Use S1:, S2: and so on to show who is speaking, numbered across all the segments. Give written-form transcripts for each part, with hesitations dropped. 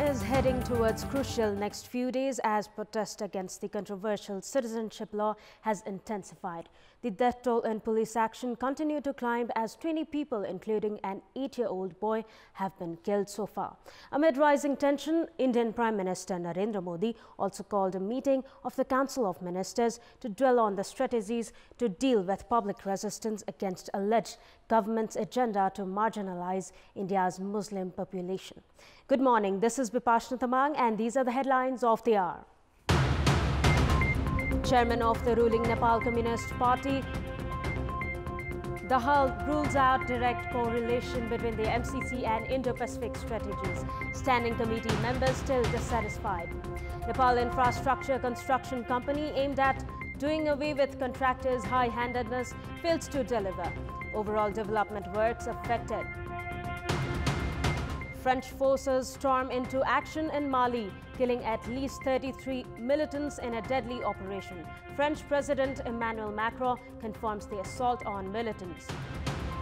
S1: is heading towards crucial next few days as protest against the controversial citizenship law has intensified. The death toll in police action continued to climb as 20 people, including an 8-year-old boy, have been killed so far. Amid rising tension, Indian Prime Minister Narendra Modi also called a meeting of the Council of Ministers to dwell on the strategies to deal with public resistance against alleged government's agenda to marginalize India's Muslim population. Good morning, this is Bipashna Tamang and these are the headlines of the hour. Chairman of the ruling Nepal Communist Party, Dahal, rules out direct correlation between the MCC and Indo-Pacific strategies. Standing committee members still dissatisfied. Nepal Infrastructure Construction Company aimed at doing away with contractors' high-handedness fails to deliver. Overall development works affected. French forces storm into action in Mali, killing at least 33 militants in a deadly operation. French President Emmanuel Macron confirms the assault on militants.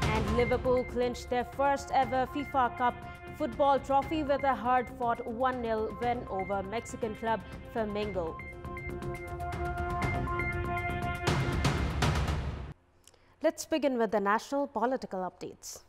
S1: And Liverpool clinched their first ever FIFA Cup football trophy with a hard-fought 1-0 win over Mexican club Flamengo. Let's begin with the national political updates.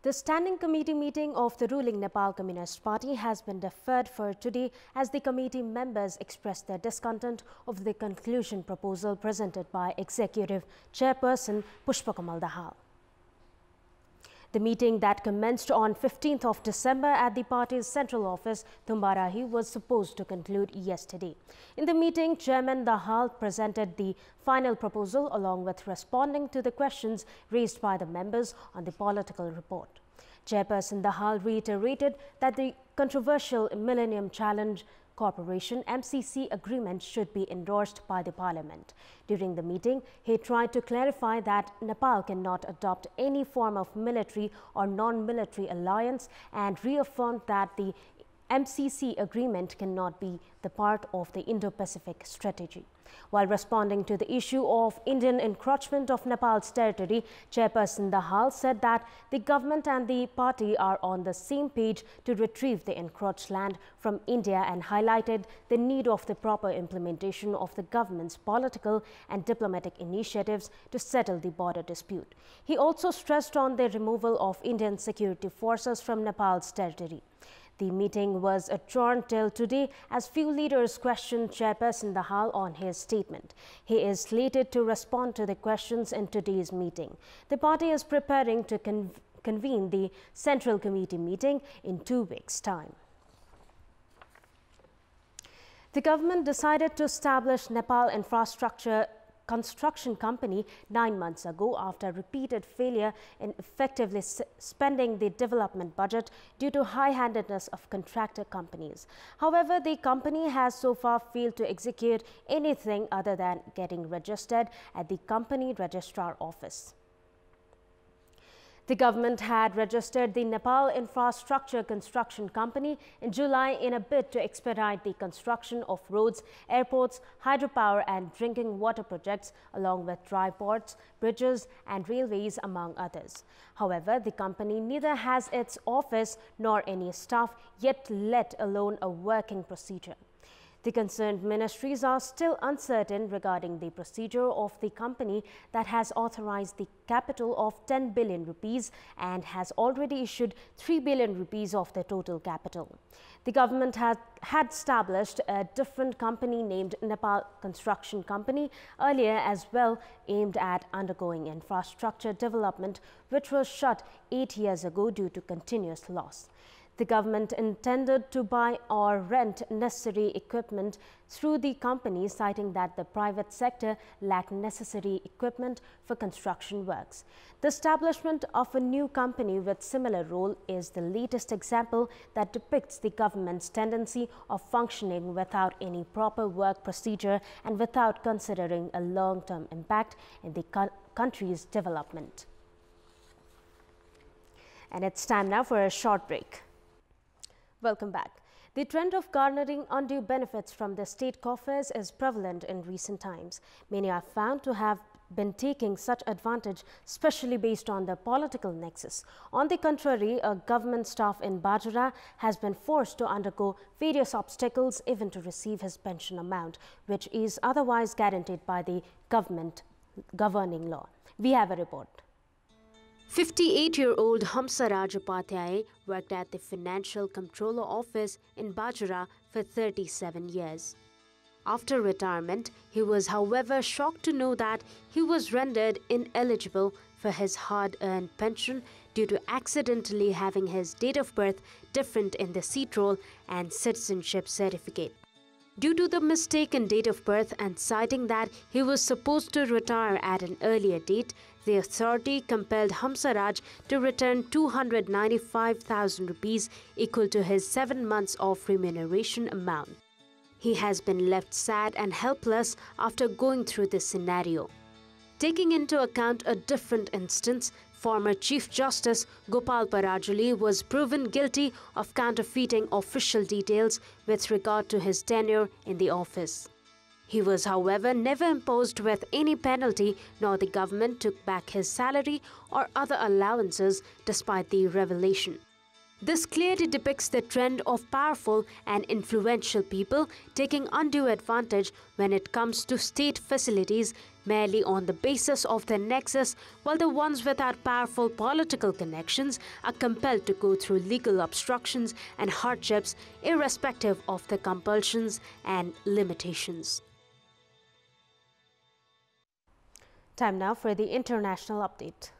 S1: The Standing Committee meeting of the ruling Nepal Communist Party has been deferred for today as the committee members expressed their discontent of the conclusion proposal presented by Executive Chairperson Pushpakamal Dahal. The meeting that commenced on 15th of December at the party's central office, Thumbarahi, was supposed to conclude yesterday. In the meeting, Chairman Dahal presented the final proposal along with responding to the questions raised by the members on the political report. Chairperson Dahal reiterated that the controversial Millennium Challenge Corporation MCC agreement should be endorsed by the Parliament. During the meeting, he tried to clarify that Nepal cannot adopt any form of military or non-military alliance and reaffirmed that the MCC agreement cannot be the part of the Indo-Pacific strategy. While responding to the issue of Indian encroachment of Nepal's territory, Chairperson Dahal said that the government and the party are on the same page to retrieve the encroached land from India and highlighted the need of the proper implementation of the government's political and diplomatic initiatives to settle the border dispute. He also stressed on the removal of Indian security forces from Nepal's territory. The meeting was adjourned till today as few leaders questioned Chairperson Dahal on his statement. He is slated to respond to the questions in today's meeting. The party is preparing to convene the Central Committee meeting in 2 weeks' time. The government decided to establish Nepal Infrastructure Construction Company 9 months ago after repeated failure in effectively spending the development budget due to high-handedness of contractor companies. However, the company has so far failed to execute anything other than getting registered at the company registrar office. The government had registered the Nepal Infrastructure Construction Company in July in a bid to expedite the construction of roads, airports, hydropower and drinking water projects along with dry ports, bridges and railways among others. However, the company neither has its office nor any staff, yet let alone a working procedure. The concerned ministries are still uncertain regarding the procedure of the company that has authorized the capital of 10 billion rupees and has already issued 3 billion rupees of the total capital. The government had established a different company named Nepal Construction Company earlier as well, aimed at undergoing infrastructure development, which was shut 8 years ago due to continuous loss. The government intended to buy or rent necessary equipment through the company, citing that the private sector lacked necessary equipment for construction works. The establishment of a new company with similar role is the latest example that depicts the government's tendency of functioning without any proper work procedure and without considering a long-term impact in the country's development. And it's time now for a short break. Welcome back. The trend of garnering undue benefits from the state coffers is prevalent in recent times. Many are found to have been taking such advantage, especially based on the political nexus. On the contrary, a government staff in Bajra has been forced to undergo various obstacles even to receive his pension amount, which is otherwise guaranteed by the government governing law. We have a report. 58-year-old Hamsaraj Upadhyay worked at the Financial Controller Office in Bajra for 37 years. After retirement, he was, however, shocked to know that he was rendered ineligible for his hard-earned pension due to accidentally having his date of birth different in the seat roll and citizenship certificate. Due to the mistaken date of birth and citing that he was supposed to retire at an earlier date, the authority compelled Hamsaraj to return 295,000 rupees equal to his 7 months of remuneration amount. He has been left sad and helpless after going through this scenario. Taking into account a different instance, former Chief Justice Gopal Parajuli was proven guilty of counterfeiting official details with regard to his tenure in the office. He was, however, never imposed with any penalty, nor the government took back his salary or other allowances despite the revelation. This clearly depicts the trend of powerful and influential people taking undue advantage when it comes to state facilities merely on the basis of their nexus, while the ones without powerful political connections are compelled to go through legal obstructions and hardships irrespective of the compulsions and limitations. Time now for the international update.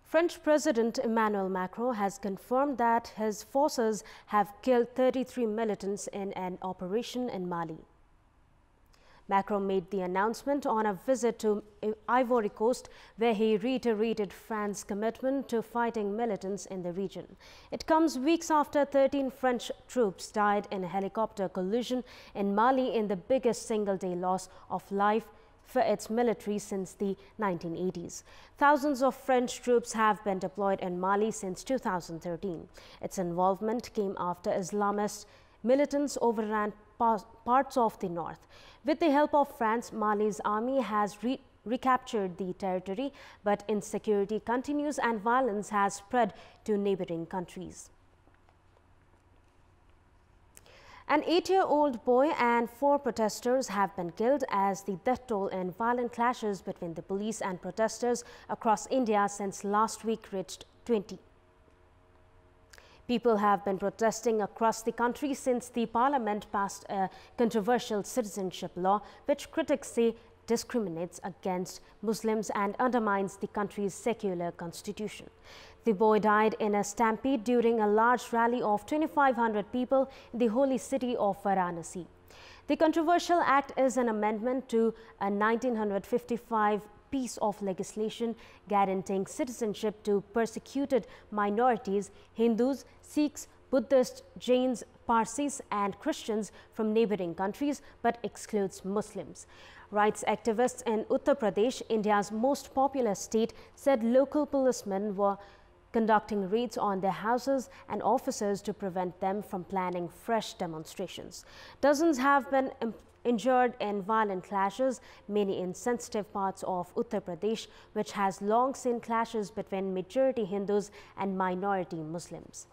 S1: French President Emmanuel Macron has confirmed that his forces have killed 33 militants in an operation in Mali. Macron made the announcement on a visit to Ivory Coast, where he reiterated France's commitment to fighting militants in the region. It comes weeks after 13 French troops died in a helicopter collision in Mali, in the biggest single-day loss of life for its military since the 1980s. Thousands of French troops have been deployed in Mali since 2013. Its involvement came after Islamist militants overran parts of the north. With the help of France, Mali's army has recaptured the territory, but insecurity continues and violence has spread to neighboring countries. An 8-year-old boy and 4 protesters have been killed as the death toll in violent clashes between the police and protesters across India since last week reached 20. People have been protesting across the country since the parliament passed a controversial citizenship law, which critics say discriminates against Muslims and undermines the country's secular constitution. The boy died in a stampede during a large rally of 2,500 people in the holy city of Varanasi. The controversial act is an amendment to a 1955 piece of legislation guaranteeing citizenship to persecuted minorities, Hindus, Sikhs, Buddhists, Jains, Parsis and Christians from neighboring countries, but excludes Muslims. Rights activists in Uttar Pradesh, India's most populous state, said local policemen were conducting raids on their houses and offices to prevent them from planning fresh demonstrations. Dozens have been injured in violent clashes, many in sensitive parts of Uttar Pradesh, which has long seen clashes between majority Hindus and minority Muslims.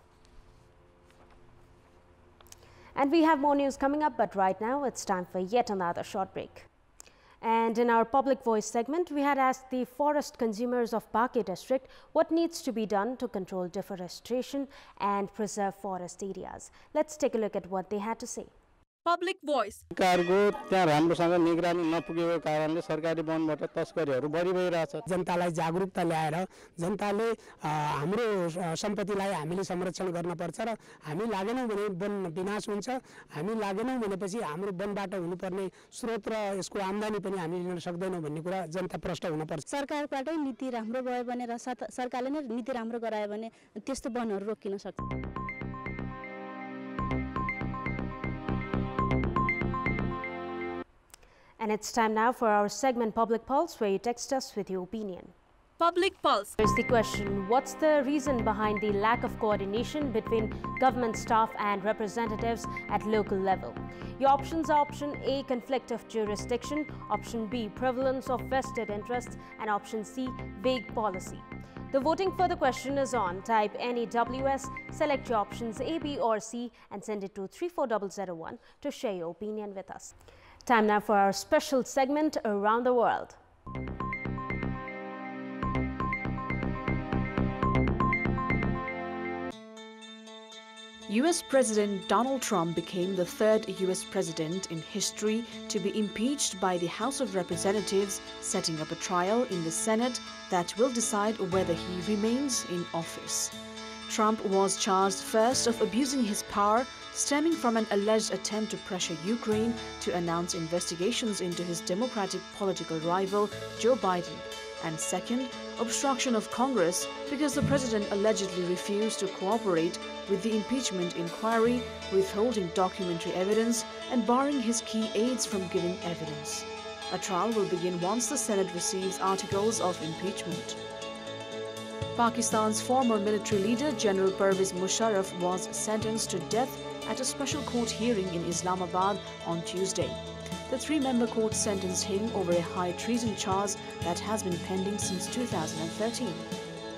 S1: And we have more news coming up, but right now it's time for yet another short break. And in our Public Voice segment, we had asked the forest consumers of Baque district what needs to be done to control deforestation and preserve forest areas. Let's take a look at what they had to say.
S2: Public Voice.
S3: सरकारको त्यहाँ राम्रोसँग निगरानी नपुगेको कारणले सरकारी वनबाट तस्करीहरू बढी भइरहेछ।
S4: जनतालाई जागरुकता ल्याएर जनताले हाम्रो सम्पत्तिलाई हामीले संरक्षण गर्न पर्छ र हामी लागेनौं भने वन विनाश हुन्छ। हामी लागेनौं भनेपछि हाम्रो वनबाट हुनुपर्ने स्रोत र यसको आम्दानी पनि हामी लिन सक्दैनौं भन्ने कुरा जनता प्रष्ट हुन पर्छ।
S5: सरकारबाटै नीति राम्रो भयो भने र सरकारले नै नीति राम्रो गरायो भने त्यस्तो वनहरू रोकिन सक्छ।
S1: And it's time now for our segment Public Pulse, where you text us with your opinion.
S2: Public Pulse.
S1: Here's the question: what's the reason behind the lack of coordination between government staff and representatives at local level? Your options are option A, conflict of jurisdiction, option B, prevalence of vested interests, and option C, vague policy. The voting for the question is on. Type NEWS, select your options A, B or C and send it to 34001 to share your opinion with us. Time now for our special segment, Around the World.
S6: U.S. President Donald Trump became the third U.S. president in history to be impeached by the House of Representatives, setting up a trial in the Senate that will decide whether he remains in office. Trump was charged first of abusing his power, stemming from an alleged attempt to pressure Ukraine to announce investigations into his Democratic political rival, Joe Biden, and second, obstruction of Congress because the president allegedly refused to cooperate with the impeachment inquiry, withholding documentary evidence and barring his key aides from giving evidence. A trial will begin once the Senate receives articles of impeachment. Pakistan's former military leader General Pervez Musharraf was sentenced to death at a special court hearing in Islamabad on Tuesday. The three-member court sentenced him over a high treason charge that has been pending since 2013.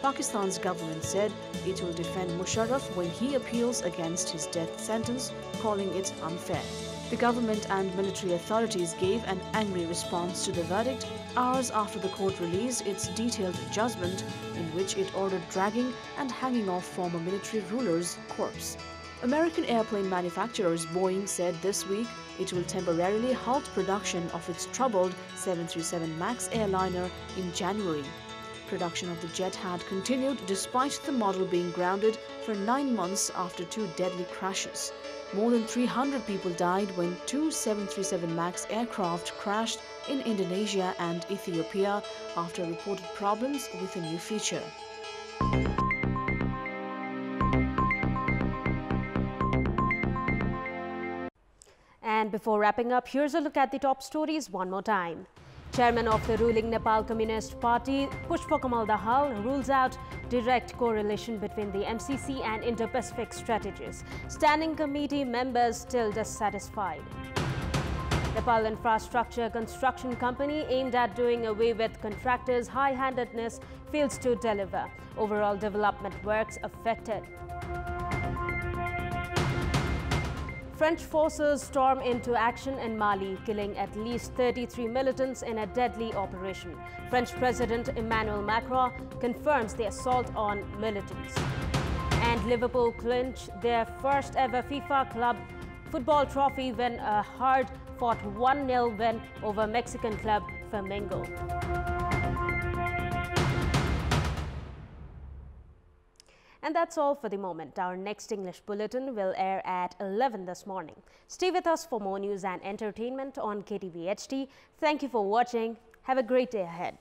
S6: Pakistan's government said it will defend Musharraf when he appeals against his death sentence, calling it unfair. The government and military authorities gave an angry response to the verdict hours after the court released its detailed judgment in which it ordered dragging and hanging of former military rulers' corpse. American airplane manufacturers Boeing said this week it will temporarily halt production of its troubled 737 MAX airliner in January. Production of the jet had continued despite the model being grounded for 9 months after two deadly crashes. More than 300 people died when two 737 MAX aircraft crashed in Indonesia and Ethiopia after reported problems with a new feature.
S1: And before wrapping up, here's a look at the top stories one more time. Chairman of the ruling Nepal Communist Party, Pushpakamal Dahal, rules out direct correlation between the MCC and Indo-Pacific strategies. Standing committee members still dissatisfied. Nepal Infrastructure Construction Company, aimed at doing away with contractors' high-handedness, fails to deliver. Overall development works affected. French forces storm into action in Mali, killing at least 33 militants in a deadly operation. French President Emmanuel Macron confirms the assault on militants. And Liverpool clinch their first ever FIFA Club Football Trophy when a hard-fought 1-0 win over Mexican club Flamengo. And that's all for the moment. Our next English bulletin will air at 11 this morning. Stay with us for more news and entertainment on KTV HD. Thank you for watching. Have a great day ahead.